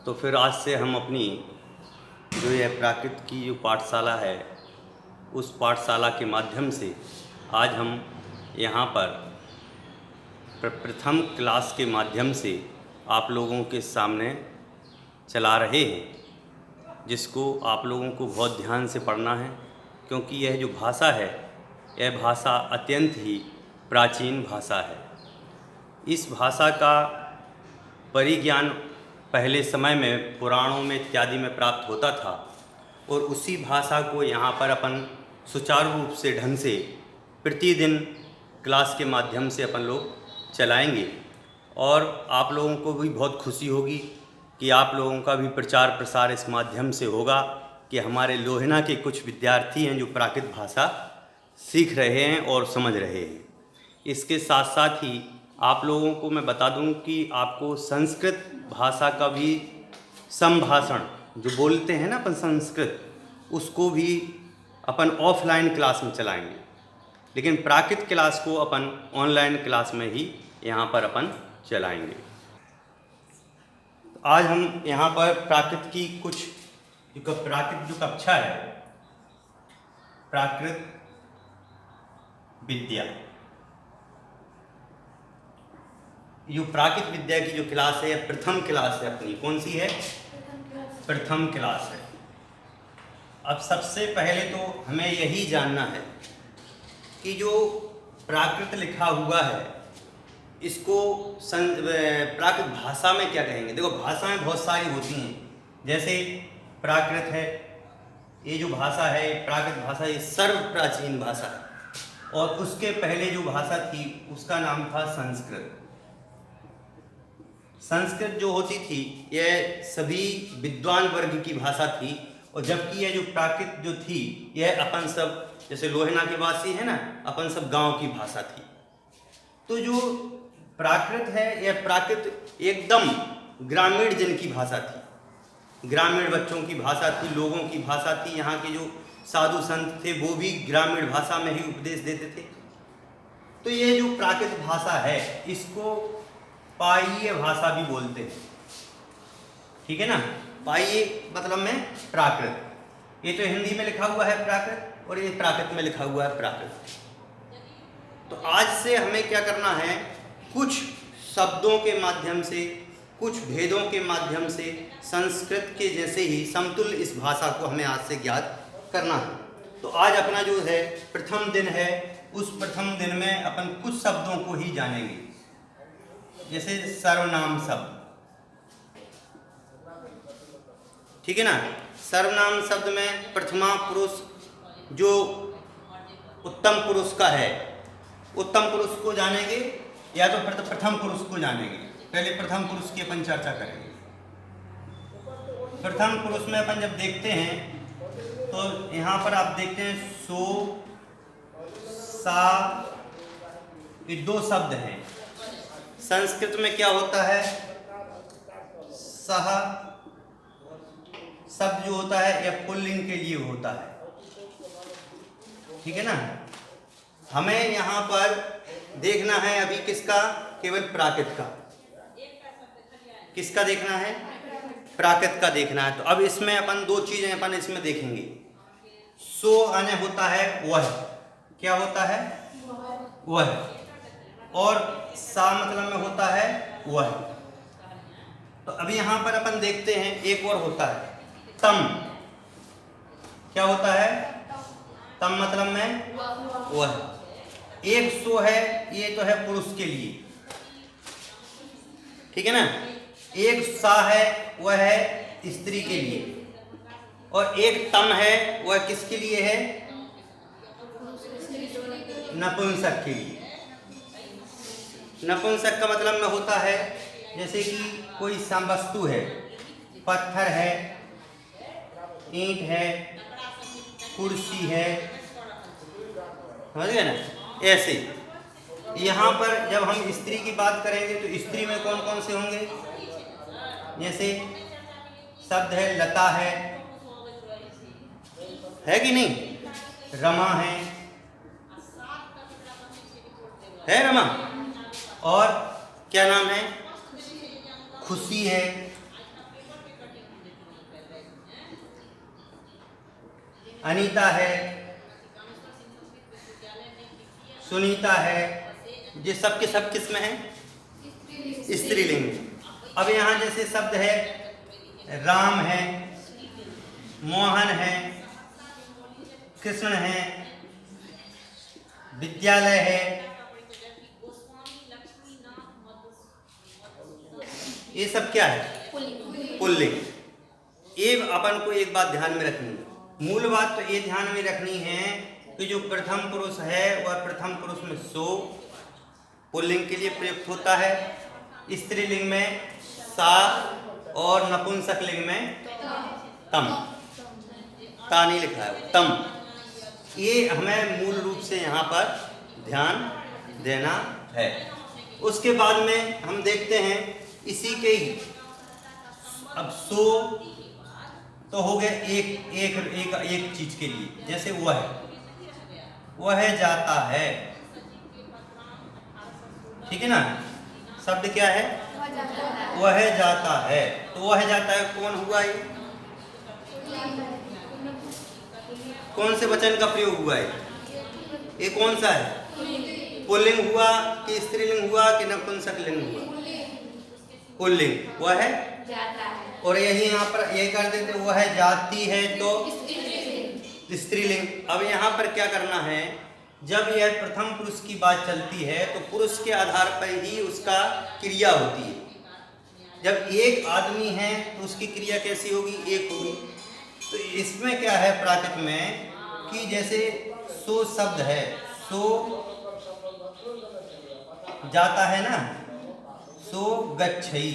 तो फिर आज से हम अपनी जो यह प्राकृत की जो पाठशाला है उस पाठशाला के माध्यम से आज हम यहाँ पर प्रथम क्लास के माध्यम से आप लोगों के सामने चला रहे हैं, जिसको आप लोगों को बहुत ध्यान से पढ़ना है, क्योंकि यह जो भाषा है यह भाषा अत्यंत ही प्राचीन भाषा है। इस भाषा का परिज्ञान पहले समय में पुराणों में इत्यादि में प्राप्त होता था और उसी भाषा को यहाँ पर अपन सुचारू रूप से ढंग से प्रतिदिन क्लास के माध्यम से अपन लोग चलाएंगे और आप लोगों को भी बहुत खुशी होगी कि आप लोगों का भी प्रचार प्रसार इस माध्यम से होगा कि हमारे लोहना के कुछ विद्यार्थी हैं जो प्राकृत भाषा सीख रहे हैं और समझ रहे हैं। इसके साथ साथ ही आप लोगों को मैं बता दूं कि आपको संस्कृत भाषा का भी संभाषण जो बोलते हैं ना अपन संस्कृत, उसको भी अपन ऑफलाइन क्लास में चलाएंगे, लेकिन प्राकृत क्लास को अपन ऑनलाइन क्लास में ही यहाँ पर अपन चलाएंगे। आज हम यहाँ पर प्राकृत की कुछ प्राकृत जो कक्षा है, प्राकृत विद्या, ये प्राकृत विद्या की जो क्लास है प्रथम क्लास है अपनी। कौन सी है? प्रथम क्लास है। अब सबसे पहले तो हमें यही जानना है कि जो प्राकृत लिखा हुआ है इसको प्राकृत भाषा में क्या कहेंगे। देखो, भाषाएं बहुत सारी होती हैं, जैसे प्राकृत है, ये जो भाषा है प्राकृत भाषा ये सर्व प्राचीन भाषा है, और उसके पहले जो भाषा थी उसका नाम था संस्कृत। संस्कृत जो होती थी यह सभी विद्वान वर्ग की भाषा थी, और जबकि यह जो प्राकृत जो थी यह अपन सब जैसे लोहना के वासी है ना, अपन सब गांव की भाषा थी। तो जो प्राकृत है यह प्राकृत एकदम ग्रामीण जन की भाषा थी, ग्रामीण बच्चों की भाषा थी, लोगों की भाषा थी। यहाँ के जो साधु संत थे वो भी ग्रामीण भाषा में ही उपदेश देते थे। तो ये जो प्राकृत भाषा है इसको पाईय भाषा भी बोलते हैं, ठीक है ना। पाईय मतलब में प्राकृत, ये तो हिंदी में लिखा हुआ है प्राकृत और ये प्राकृत में लिखा हुआ है प्राकृत। तो आज से हमें क्या करना है, कुछ शब्दों के माध्यम से, कुछ भेदों के माध्यम से संस्कृत के जैसे ही समतुल्य इस भाषा को हमें आज से ज्ञात करना है। तो आज अपना जो है प्रथम दिन है, उस प्रथम दिन में अपन कुछ शब्दों को ही जानेंगे, जैसे सर्वनाम शब्द, ठीक है ना। सर्वनाम शब्द में प्रथमा पुरुष जो उत्तम पुरुष का है, उत्तम पुरुष को जानेंगे या तो प्रथम पुरुष को जानेंगे। पहले प्रथम पुरुष की अपन चर्चा करेंगे। प्रथम पुरुष में अपन जब देखते हैं तो यहाँ पर आप देखते हैं सो, सा, ये दो शब्द हैं। संस्कृत में क्या होता है, सह शब्द जो होता है यह पुल्लिंग के लिए होता है, ठीक है ना। हमें यहाँ पर देखना है अभी किसका, केवल प्राकृत का। किसका देखना है? प्राकृत का देखना है। तो अब इसमें अपन दो चीजें अपन इसमें देखेंगे। सो आने होता है वह, क्या होता है? वह। और सा मतलब में होता है वह। तो अभी यहाँ पर अपन देखते हैं एक और होता है तम। क्या होता है? तम मतलब में वह। एक सो है, ये तो है पुरुष के लिए, ठीक है ना। एक सा है वह है स्त्री के लिए, और एक तम है वह किसके लिए है? नपुंसक के लिए। नपुंसक का मतलब में होता है जैसे कि कोई वस्तु है, पत्थर है, ईंट है, कुर्सी है, समझ गए ना। ऐसे यहाँ पर जब हम स्त्री की बात करेंगे तो स्त्री में कौन कौन से होंगे, जैसे शब्द है लता है कि नहीं, रमा है रमा, और क्या नाम है, खुशी है, अनीता है, सुनीता है, ये सब के सब किस में है? स्त्रीलिंग में। अब यहाँ जैसे शब्द है राम है, मोहन है, कृष्ण है, विद्यालय है, ये सब क्या है? पुल्लिंग। ये अपन को एक बात ध्यान में रखनी है, मूल बात तो ये ध्यान में रखनी है कि जो प्रथम पुरुष है वह प्रथम पुरुष में सो पुल्लिंग के लिए प्रयुक्त होता है, स्त्रीलिंग में सा और नपुंसक लिंग में तम। ता नहीं लिखा है, तम। ये हमें मूल रूप से यहाँ पर ध्यान देना है। उसके बाद में हम देखते हैं इसी के ही, अब सो तो हो गया एक एक एक एक चीज के लिए, जैसे वह जाता है, ठीक है ना। शब्द क्या है? वह जाता है। तो वह जाता है कौन हुआ? ये कौन से वचन का प्रयोग हुआ है? ये कौन सा है? पुल्लिंग हुआ कि स्त्रीलिंग हुआ कि नपुंसक लिंग हुआ? पुल्लिंग। वह जाता है। और यही यहाँ पर यही कर देते, वह जाती है तो स्त्रीलिंग। अब यहाँ पर क्या करना है, जब यह प्रथम पुरुष की बात चलती है तो पुरुष के आधार पर ही उसका क्रिया होती है। जब एक आदमी है तो उसकी क्रिया कैसी होगी? एक होगी। तो इसमें क्या है प्राकृत में कि जैसे सो शब्द है, सो जाता है ना, सो गच्छई।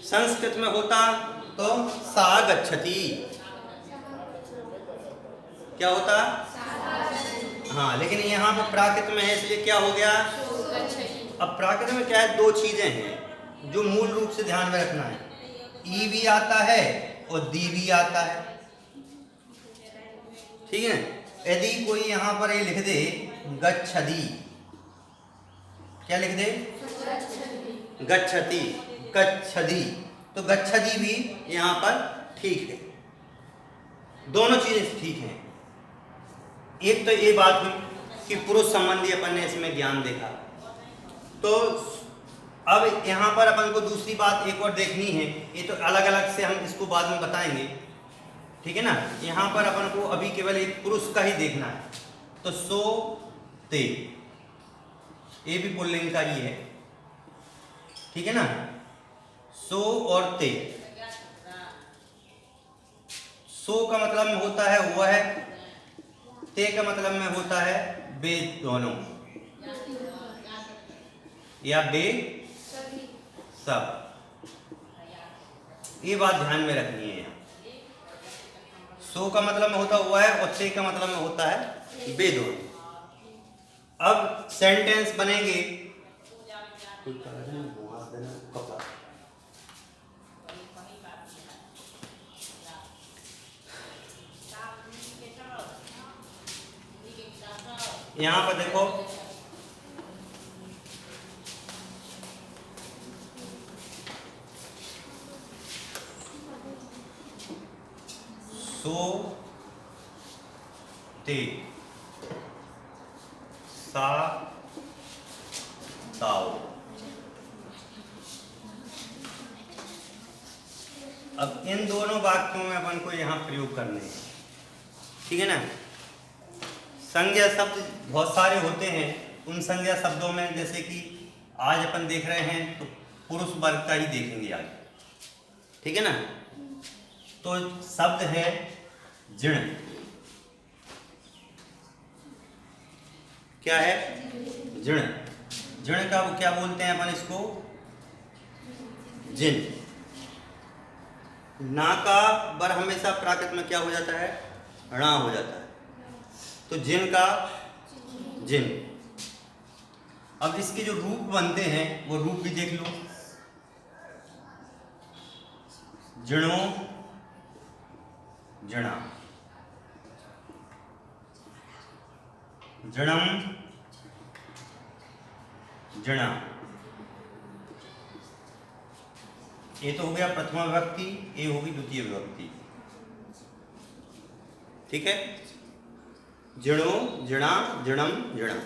संस्कृत में होता तो सा गच्छति। क्या होता? हाँ, लेकिन यहाँ पे प्राकृत में है इसलिए क्या हो गया? अब प्राकृत में क्या है? दो चीजें हैं जो मूल रूप से ध्यान में रखना है, ई भी आता है और दी भी आता है, ठीक है। यदि कोई यहाँ पर ये लिख दे गच्छति, क्या लिख दे? गच्छति, गच्छति, तो गच्छति भी यहाँ पर ठीक है। दोनों चीजें ठीक हैं। एक तो ये बात हुई कि पुरुष संबंधी अपन ने इसमें ज्ञान देखा, तो अब यहाँ पर अपन को दूसरी बात एक और देखनी है। ये तो अलग अलग से हम इसको बाद में बताएंगे, ठीक है ना। यहाँ पर अपन को अभी केवल एक पुरुष का ही देखना है। तो सो ते, ये भी पुल्लिंग का ही है, ठीक है ना। सो और ते, सो का मतलब में होता है वह, ते का मतलब में होता है वे दोनों या वे सब। ये बात ध्यान में रखनी है। सो का मतलब में होता हुआ है और ते का मतलब में होता है वे दोनों। अब सेंटेंस बनेंगे, यहाँ पर देखो सो ते सा ताओ। अब इन दोनों वाक्यों में अपन को यहाँ प्रयोग करने हैं, ठीक है ना। संज्ञा शब्द बहुत सारे होते हैं, उन संज्ञा शब्दों में जैसे कि आज अपन देख रहे हैं तो पुरुष वर्ग का ही देखेंगे आज, ठीक है ना। तो शब्द है जिण। क्या है? जिण। जिण का वो क्या बोलते हैं अपन इसको? जिन। ना का बर हमेशा प्राकृत में क्या हो जाता है? णा हो जाता है। तो जिन का जिन। अब इसके जो रूप बनते हैं वो रूप भी देख लो। जिणो, जिणा, जिणम, जिणा, ये तो हो गया प्रथमा विभक्ति, ये होगी द्वितीय विभक्ति। ठीक है, जिणो जिणा जिणम जिणम।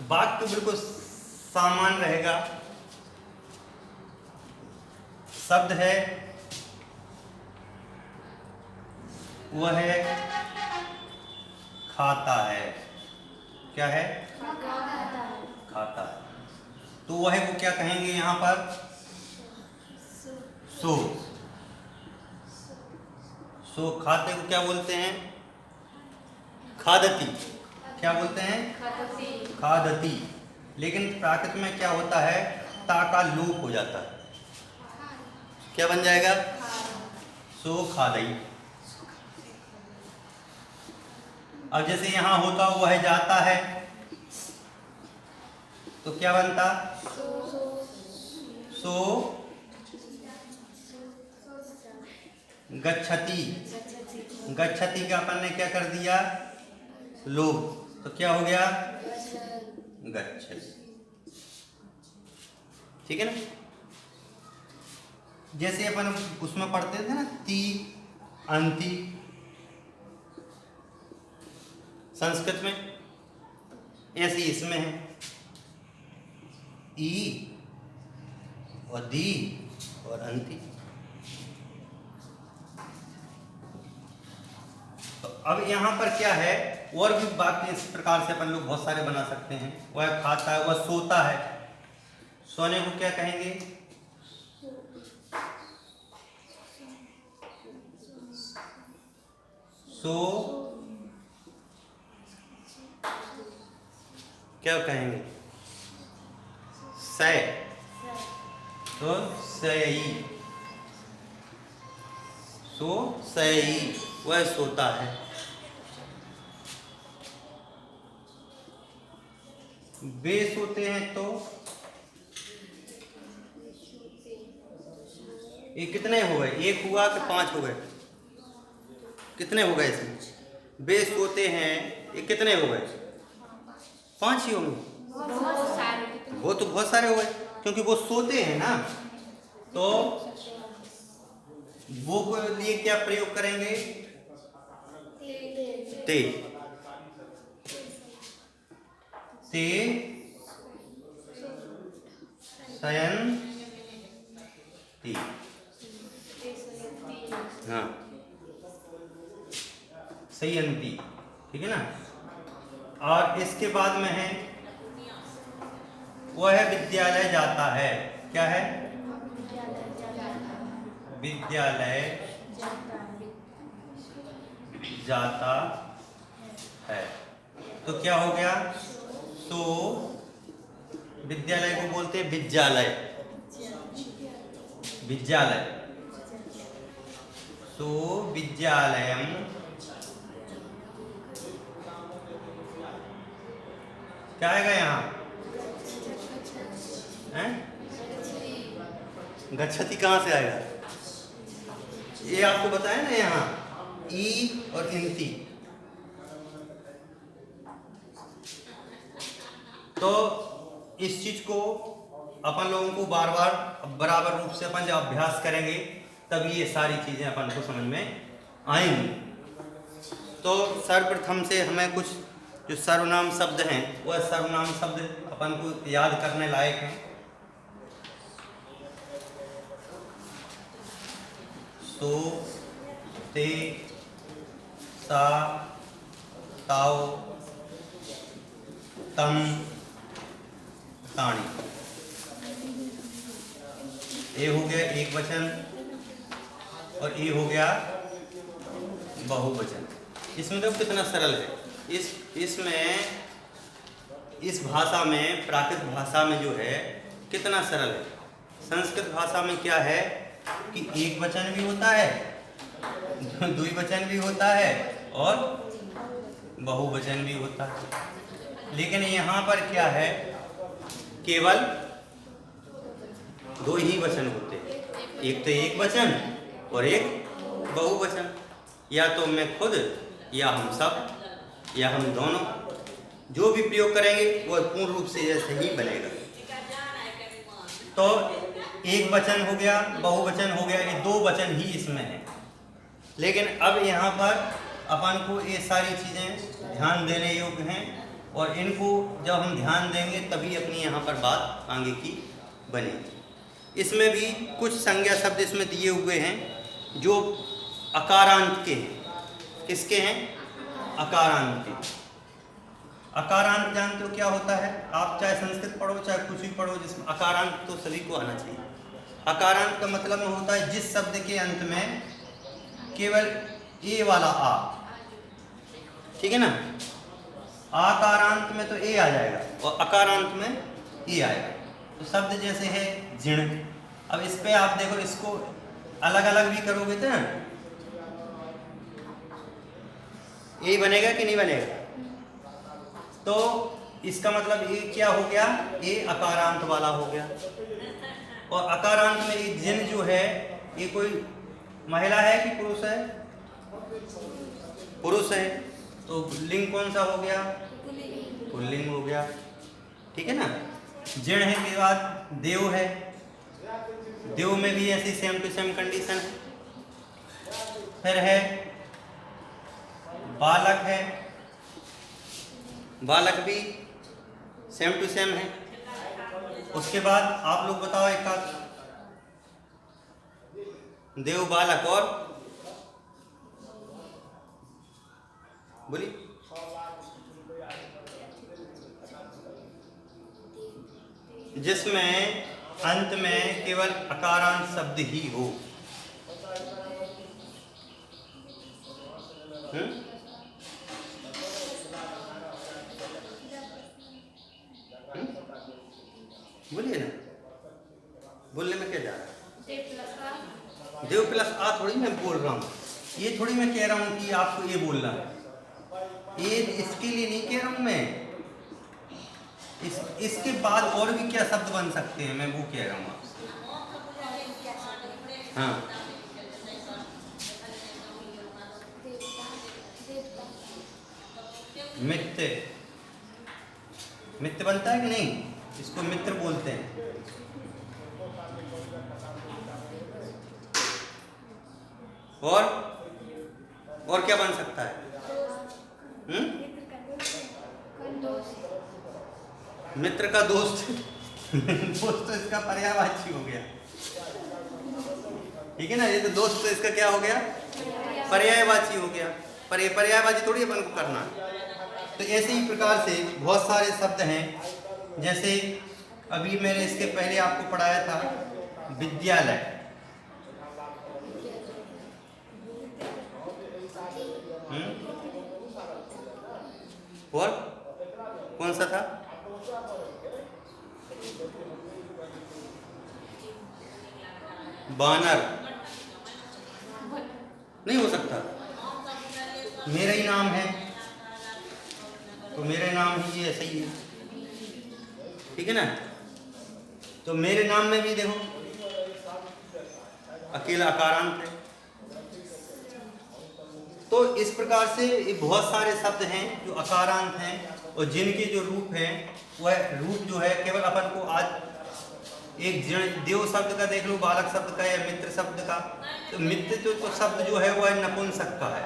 वाक्य तो बिल्कुल सामान्य रहेगा। शब्द है वह है खाता है। क्या है? खाता है। तो वह को क्या कहेंगे यहाँ पर? सो। सो खाते को क्या बोलते हैं? खादती। क्या बोलते हैं? खादती। लेकिन प्राकृत में क्या होता है? ता का लोप हो जाता है। क्या बन जाएगा? सो खादई। अब जैसे यहां होता वह जाता है तो क्या बनता? सो गच्छति। गच्छति का अपन ने क्या कर दिया? लोभ। तो क्या हो गया? गच्छति। ठीक है ना? जैसे अपन उसमें पढ़ते थे ना, ती अंति, संस्कृत में, ऐसी इसमें है। ई और दी और अंति। तो अब यहां पर क्या है? और भी वाक्य इस प्रकार से अपन लोग बहुत सारे बना सकते हैं। वह खाता है, वह सोता है। सोने को क्या कहेंगे? सो क्या कहेंगे? सै। तो सई। सो सई, वह सोता है। वे सोते हैं तो ये कितने हो गए? एक हुआ कि 5 हो गए? कितने हो गए इसमें? वे सोते हैं, ये कितने हो गए? 5 ही होंगे। वो तो बहुत सारे हो गए, क्योंकि वो सोते हैं ना। तो वो के लिए क्या प्रयोग करेंगे? ते। ते शयन्ति। हाँ, शयन्ति। ठीक है ना? और इसके बाद में है वह विद्यालय जाता है। क्या है? विद्यालय जाता है। तो क्या हो गया? तो विद्यालय को बोलते हैं विद्यालय। विद्यालय। तो विद्यालयम क्या आएगा यहाँ? गच्छति कहाँ से आएगा? ये आपको बताया ना, यहाँ ई और इंती। तो इस चीज को अपन लोगों को बार बार बराबर रूप से अपन जब अभ्यास करेंगे तभी ये सारी चीजें अपन को समझ में आएंगी। तो सर्वप्रथम से हमें कुछ जो सर्वनाम शब्द हैं वह सर्वनाम शब्द अपन को याद करने लायक हैं। सो, ते, सा, ताओ, तम, ताणी। ये हो गया एक वचन और ये हो गया बहुवचन। इसमें तो कितना सरल है। इसमें इस भाषा में, प्राकृत भाषा में जो है कितना सरल है। संस्कृत भाषा में क्या है कि एक वचन भी होता है, द्विवचन भी होता है और बहुवचन भी होता है। लेकिन यहाँ पर क्या है, केवल 2 ही वचन होते हैं। एक तो एक वचन और एक बहुवचन। या तो मैं खुद, या हम सब, या हम दोनों, जो भी प्रयोग करेंगे वह पूर्ण रूप से जैसे ही बनेगा। तो एक वचन हो गया, बहुवचन हो गया, ये 2 वचन ही इसमें है। लेकिन अब यहाँ पर अपन को ये सारी चीज़ें ध्यान देने योग्य हैं और इनको जब हम ध्यान देंगे तभी अपनी यहाँ पर बात आगे की बनेगी। इसमें भी कुछ संज्ञा शब्द इसमें दिए हुए हैं जो अकारांत के हैं। किसके हैं? अकारांत के। अकारांत जानते हो क्या होता है? आप चाहे संस्कृत पढ़ो चाहे कुछ भी पढ़ो, जिसमें अकारांत तो सभी को आना चाहिए। अकारांत का मतलब होता है जिस शब्द के अंत में केवल ए वाला आ, ठीक है ना। आकारांत में तो ए आ जाएगा और अकारांत में ई आएगा। तो शब्द जैसे है जिण, अब इस पे आप देखो, इसको अलग अलग भी करोगे तो ना ए बनेगा कि नहीं बनेगा? तो इसका मतलब ये क्या हो गया? ये अकारांत वाला हो गया। और अकारांत में ये जिन जो है ये कोई महिला है कि पुरुष है? पुरुष है। तो लिंग कौन सा हो गया? पुल्लिंग हो गया, ठीक है ना। जिण है के बाद देव है, देव में भी ऐसी सेम टू सेम कंडीशन है। फिर है बालक है, बालक भी सेम टू सेम है। उसके बाद आप लोग बताओ एक आध, देव बालक और बोली जिसमें अंत में केवल अकारांत शब्द ही हो। बोलिए ना, बोलने में क्या जा रहा है? देव प्लस आ थोड़ी मैं बोल रहा हूँ, ये थोड़ी मैं कह रहा हूँ कि आपको ये बोलना है, ये इसके लिए नहीं कह रहा हूँ मैं। इसके बाद और भी क्या शब्द बन सकते हैं, मैं वो कह रहा हूँ आपसे। हाँ, मित्र, मित्र बनता है कि नहीं? इसको मित्र बोलते हैं। और क्या बन सकता है? मित्र का दोस्त दोस्त तो इसका पर्यायवाची हो गया, ठीक है ना। ये तो दोस्त तो इसका क्या हो गया? पर्यायवाची हो गया। पर ये पर्यायवाची थोड़ी अपन को करना है। तो ऐसे ही प्रकार से बहुत सारे शब्द हैं। जैसे अभी मैंने इसके पहले आपको पढ़ाया था विद्यालय, और कौन सा था? बानर नहीं हो सकता। मेरा ही नाम है तो मेरे नाम ही ये सही है, ठीक है ना। तो मेरे नाम में भी देखो अकेला अकारांत है। तो इस प्रकार से ये बहुत सारे शब्द हैं जो अकारांत हैं और जिनके जो रूप हैं वह रूप जो है केवल अपन को आज एक देव शब्द का देख लो, बालक शब्द का या मित्र शब्द का। तो मित्र तो शब्द जो है वह नपुंसक का है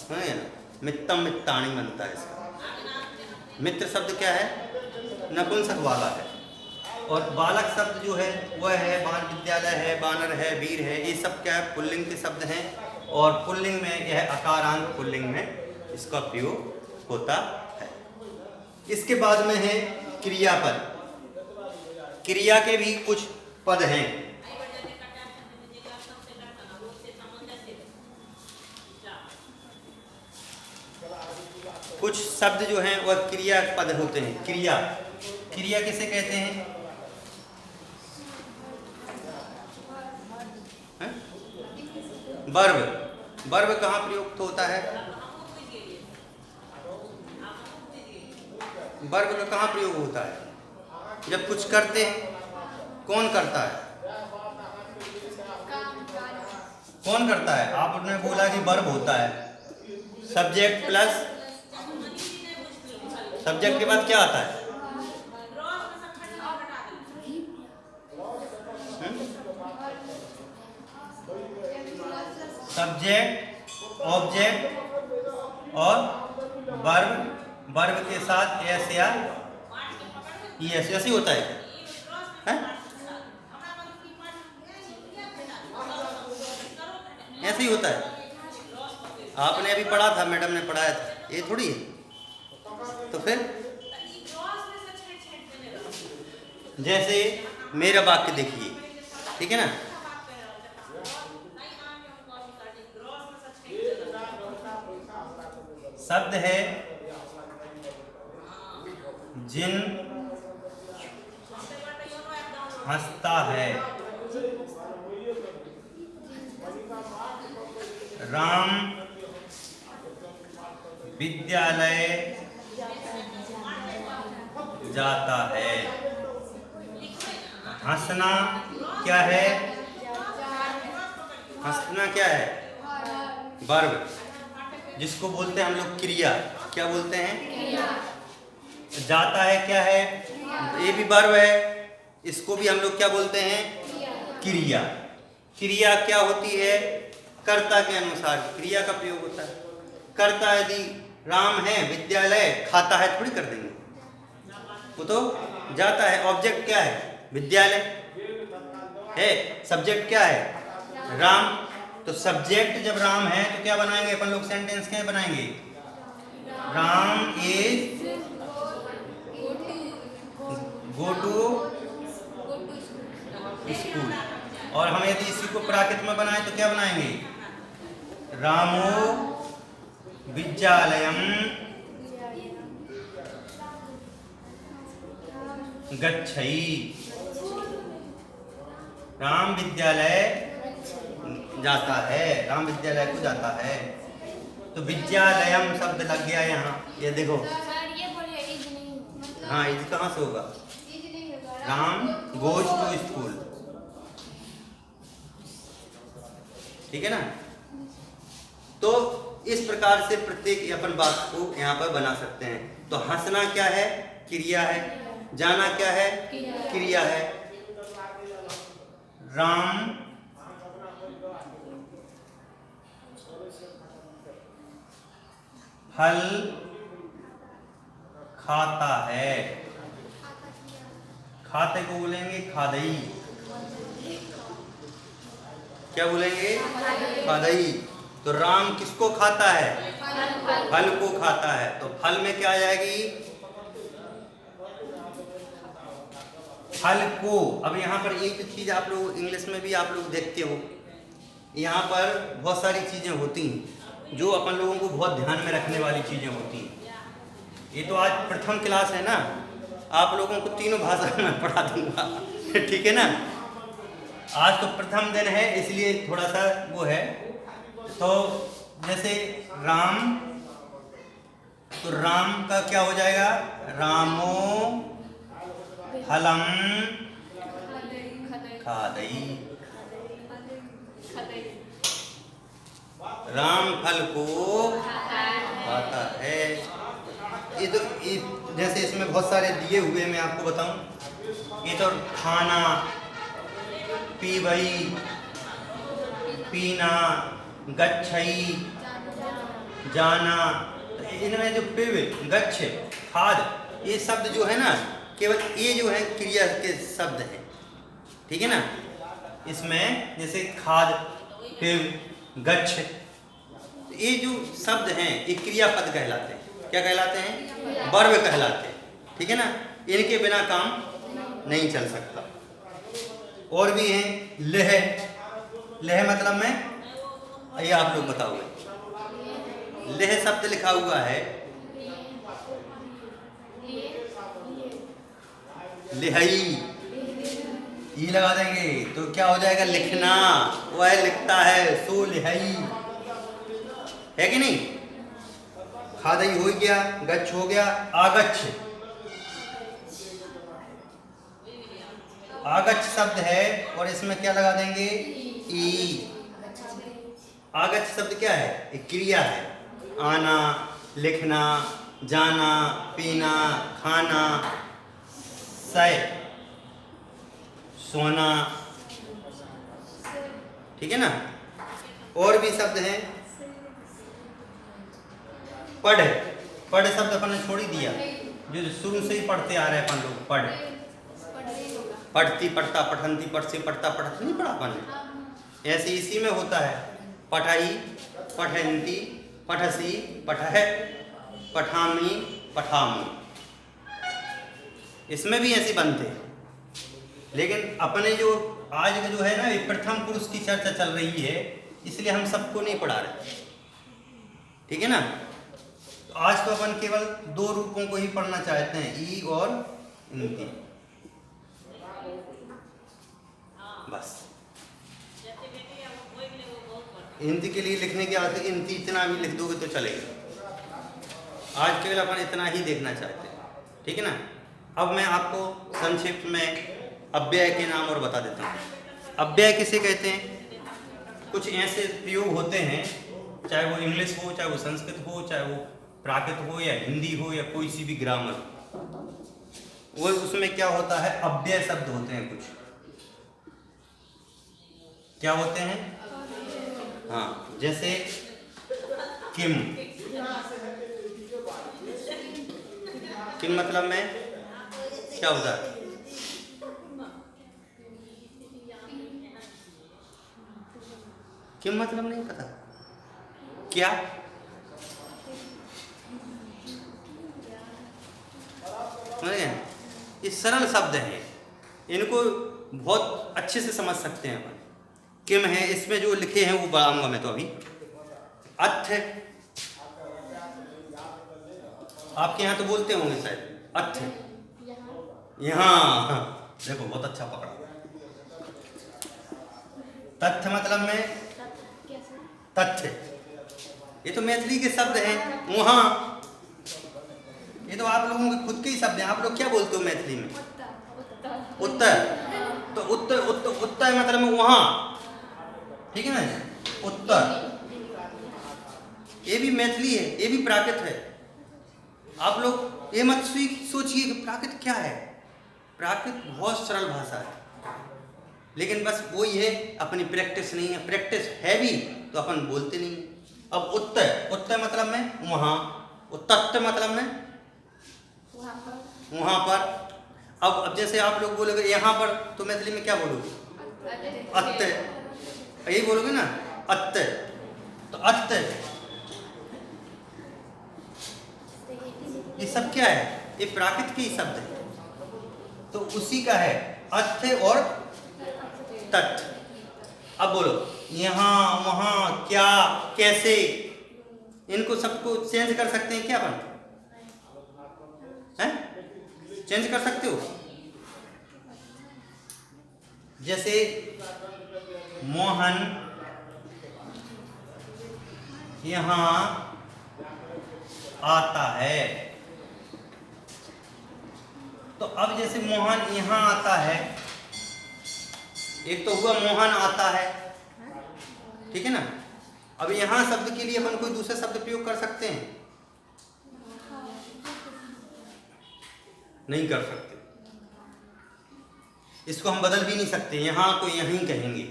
ना। मित्तम मित्ताणी बनता है इसका। मित्र शब्द क्या है? नपुंसक वाला है। और बालक शब्द जो है वह है बाल विद्यालय है, बानर है, वीर है, ये सब क्या है? पुल्लिंग के शब्द हैं। और पुल्लिंग में यह अकारांत पुल्लिंग में इसका प्रयोग होता है। इसके बाद में है क्रियापद। क्रिया के भी कुछ पद हैं। कुछ शब्द जो हैं वह क्रिया पद होते हैं। क्रिया, क्रिया किसे कहते हैं? वर्ब। वर्ब कहाँ प्रयुक्त होता है? वर्ब का कहाँ प्रयोग होता है? जब कुछ करते हैं। कौन करता है? कौन करता है? आपने बोला कि वर्ब होता है। सब्जेक्ट प्लस सब्जेक्ट के बाद क्या आता है? सब्जेक्ट ऑब्जेक्ट और वर्ब, वर्ब के साथ एस या ईएस, ऐसे होता है? ऐसे ही होता है। आपने अभी पढ़ा था, मैडम ने पढ़ाया था, ये थोड़ी है। तो फिर जैसे मेरा वाक्य देखिए, ठीक है ना। शब्द है जिन हंसता है, राम विद्यालय जाता है। हंसना क्या है? हंसना क्या है? वर्ब, जिसको बोलते हैं हम लोग क्रिया। क्या बोलते हैं? क्रिया। जाता है क्या है? ये भी वर्ब है, इसको भी हम लोग क्या बोलते हैं? क्रिया। क्रिया क्या होती है? कर्ता के अनुसार क्रिया का प्रयोग होता है। कर्ता यदि राम है, विद्यालय खाता है, थोड़ी कर देंगे, वो तो जाता है। ऑब्जेक्ट क्या है? विद्यालय है। सब्जेक्ट क्या है? राम। तो सब्जेक्ट जब राम है तो क्या बनाएंगे अपन लोग? सेंटेंस क्या बनाएंगे? Ram is go to school. और हम यदि इसी को प्राकृत में बनाए तो क्या बनाएंगे? रामो विद्यालयम गच्छई। राम विद्यालय जाता है, राम विद्यालय को जाता है। तो विद्यालयम शब्द लग गया यहाँ, ये देखो। हाँ, इज कहाँ से होगा? राम गोज टू स्कूल, ठीक है ना। तो इस प्रकार से प्रत्येक अपन बात को यहाँ पर बना सकते हैं। तो हंसना क्या है? क्रिया है। जाना क्या है? क्रिया है। राम फल खाता है। खाते को बोलेंगे खादई। क्या बोलेंगे? खादई। तो राम किसको खाता है? फल को खाता है। तो फल में क्या आ जाएगी? फल को। अब यहाँ पर एक चीज आप लोग इंग्लिश में भी आप लोग देखते हो, यहाँ पर बहुत सारी चीजें होती हैं जो अपन लोगों को बहुत ध्यान में रखने वाली चीजें होती हैं। ये तो आज प्रथम क्लास है ना, आप लोगों को तीनों भाषा में पढ़ा दूंगा, ठीक है ना। आज तो प्रथम दिन है इसलिए थोड़ा सा वो है। तो जैसे राम, तो राम का क्या हो जाएगा? रामो फलम खादई। राम फल को खाता है। ये तो जैसे इसमें बहुत सारे दिए हुए, मैं आपको बताऊं। ये तो खाना, पीवई, पीना, गच्छई, जाना। इनमें जो पिव, गच्छ, खाद, ये शब्द जो है ना, केवल ये जो है क्रिया के शब्द हैं, ठीक है ना। इसमें जैसे खाद, पिव, गच्छ, ये जो शब्द हैं ये क्रियापद कहलाते हैं। क्या कहलाते हैं? वर्ब कहलाते हैं, ठीक है ना। इनके बिना काम नहीं चल सकता। और भी हैं लेह। लेह मतलब में, ये आप लोग बताओगे। लेह शब्द लिखा हुआ है, लिहाई, ये लगा देंगे तो क्या हो जाएगा? लिखना। वह लिखता है, सो लिहाई, है कि नहीं। खादई हो गया, गच्छ हो गया। आगच्छ, आगच्छ शब्द है और इसमें क्या लगा देंगे? ई। आगच्छ शब्द क्या है? एक क्रिया है। आना, लिखना, जाना, पीना, खाना, सय, सोना, ठीक है ना। और भी शब्द हैं। पढ़, पढ़ शब्द अपन ने छोड़ ही दिया, जो शुरू से ही पढ़ते आ रहे हैं अपन लोग। पढ़, पढ़ती पढ़ता पठंती, पढ़ से पढ़ता पढ़त नहीं पढ़ा अपन ने। ऐसे इसी में होता है, पढ़ाई, पठंती, पठसी, पठह, पठामी, पठामू, इसमें भी ऐसे बनते हैं। लेकिन अपने जो आज का जो है ना, प्रथम पुरुष की चर्चा चल रही है, इसलिए हम सबको नहीं पढ़ा रहे, ठीक है ना। तो आज तो अपन केवल दो रूपों को ही पढ़ना चाहते हैं, ई और इनती, बस। हिंदी के लिए लिखने के बाद इनती इतना भी लिख दोगे तो चलेगा। आज केवल अपन इतना ही देखना चाहते हैं, ठीक है ना। अब मैं आपको संक्षिप्त में अव्यय के नाम और बता देता हूँ। अव्यय किसे कहते हैं? कुछ ऐसे प्रयोग होते हैं, चाहे वो इंग्लिश हो, चाहे वो संस्कृत हो, चाहे वो प्राकृत हो या हिंदी हो या कोई सी भी ग्रामर, वो उसमें क्या होता है, अव्यय शब्द होते हैं। कुछ क्या होते हैं? हाँ, जैसे किम, किम मतलब में क्या होता है? किम मतलब नहीं पता क्या? ये सरल शब्द हैं, इनको बहुत अच्छे से समझ सकते हैं अपन। किम है, इसमें जो लिखे हैं वो बताऊंगा मैं तो अभी। अथ, आपके यहाँ तो बोलते होंगे शायद अथ, यहाँ देखो बहुत अच्छा पकड़ा। तथ्य मतलब में तथ्य, ये तो मैथिली के शब्द हैं। वहाँ, ये तो आप लोगों के खुद के ही शब्द हैं। आप लोग क्या बोलते हो मैथिली में? उत्तर, तो उत्तर, उत्तर, उत्तर मतलब में वहाँ, ठीक है ना। उत्तर, ये भी मैथिली है, ये भी प्राकृत है। आप लोग ये मत सोचिए कि प्राकृत क्या है। प्राकृत बहुत सरल भाषा है, लेकिन बस वही है, अपनी प्रैक्टिस नहीं है। प्रैक्टिस है भी तो अपन बोलते नहीं। अब उत्तर, उत्तर मतलब में वहाँ, तत्व मतलब में वहाँ पर। अब जैसे आप लोग बोलोगे यहाँ पर, तो मैथिली में क्या बोलोगे? अत्ते, यही बोलोगे ना, अत्ते। तो अत्ते, ये सब क्या है? ये प्राकृत के ही शब्द है, तो उसी का है अत्ते और तत्। अब बोलो यहाँ, वहाँ, क्या, कैसे, इनको सबको चेंज कर सकते हैं क्या अपन? हैं? चेंज कर सकते हो? जैसे मोहन यहाँ आता है, तो अब जैसे मोहन यहाँ आता है, एक तो हुआ मोहन आता है, ठीक है ना। अब यहाँ शब्द के लिए अपन कोई दूसरा शब्द प्रयोग कर सकते हैं? नहीं कर सकते। इसको हम बदल भी नहीं सकते। यहाँ को यहीं कहेंगे,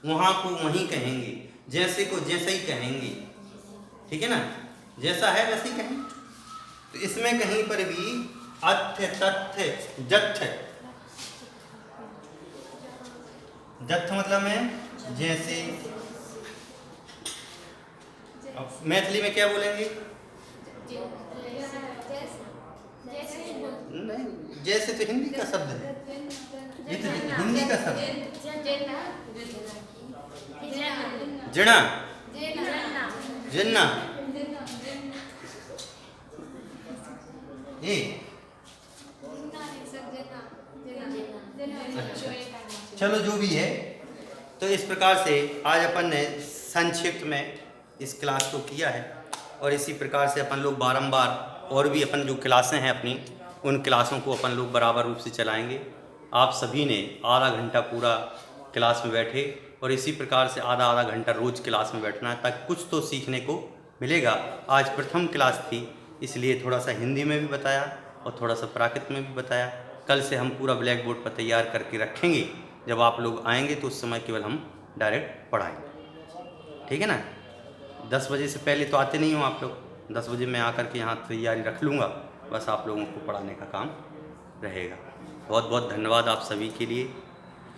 वहाँ को वहीं कहेंगे, जैसे को जैसे ही कहेंगे, ठीक है ना। जैसा है वैसे ही कहेंगे। तो इसमें कहीं पर भी अत्य, तथ्य, जथ्य, जथ्य मतलब में जैसे। अब मैथिली में क्या बोलेंगे? नहीं, जैसे तो हिंदी का शब्द है, ये तो हिंदी का शब्द है। जिना, जिन्ना, ये अच्छा, चलो जो भी है। तो इस प्रकार से आज अपन ने संक्षिप्त में इस क्लास को किया है, और इसी प्रकार से अपन लोग बारंबार और भी अपन जो क्लासें हैं अपनी, उन क्लासों को अपन लोग बराबर रूप से चलाएंगे। आप सभी ने आधा घंटा पूरा क्लास में बैठे, और इसी प्रकार से आधा आधा घंटा रोज़ क्लास में बैठना है, ताकि कुछ तो सीखने को मिलेगा। आज प्रथम क्लास थी, इसलिए थोड़ा सा हिंदी में भी बताया और थोड़ा सा प्राकृत में भी बताया। कल से हम पूरा ब्लैक बोर्ड पर तैयार करके रखेंगे। जब आप लोग आएंगे तो उस समय केवल हम डायरेक्ट पढ़ाएंगे। ठीक है ना। 10 बजे से पहले तो आते नहीं हो आप लोग, 10 बजे मैं आकर के यहाँ तैयारी रख लूँगा, बस आप लोगों को पढ़ाने का काम रहेगा। बहुत बहुत धन्यवाद आप सभी के लिए।